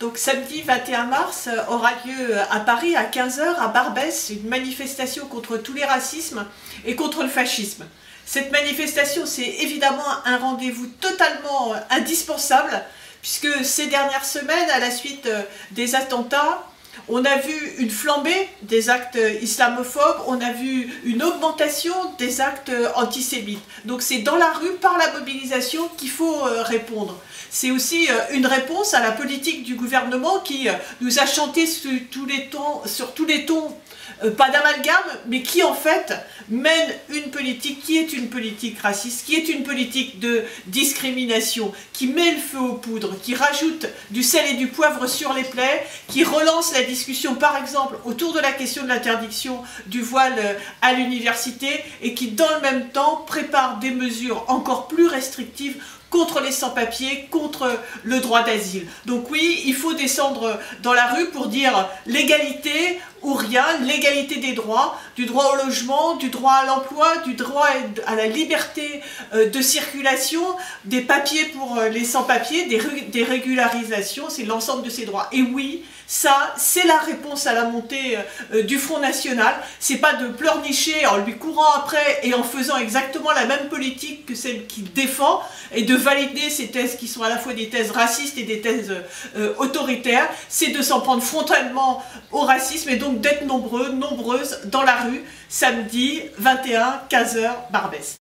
Donc samedi 21 mars aura lieu à Paris à 15 h à Barbès une manifestation contre tous les racismes et contre le fascisme. Cette manifestation, c'est évidemment un rendez-vous totalement indispensable puisque ces dernières semaines, à la suite des attentats, on a vu une flambée des actes islamophobes, on a vu une augmentation des actes antisémites. Donc c'est dans la rue, par la mobilisation, qu'il faut répondre. C'est aussi une réponse à la politique du gouvernement qui nous a chanté sur tous les tons, pas d'amalgame, mais qui en fait mène une politique qui est une politique raciste, qui est une politique de discrimination, qui met le feu aux poudres, qui rajoute du sel et du poivre sur les plaies, qui relance la discussion par exemple autour de la question de l'interdiction du voile à l'université et qui dans le même temps prépare des mesures encore plus restrictives contre les sans-papiers, contre le droit d'asile. Donc oui, il faut descendre dans la rue pour dire l'égalité ou rien, l'égalité des droits, du droit au logement, du droit à l'emploi, du droit à la liberté de circulation, des papiers pour les sans-papiers, des régularisations, c'est l'ensemble de ces droits. Et oui, ça, c'est la réponse à la montée du Front National. C'est pas de pleurnicher en lui courant après et en faisant exactement la même politique que celle qu'il défend et de valider ces thèses qui sont à la fois des thèses racistes et des thèses autoritaires. C'est de s'en prendre frontalement au racisme et donc d'être nombreux, nombreuses dans la rue samedi 21, 15 h, Barbès.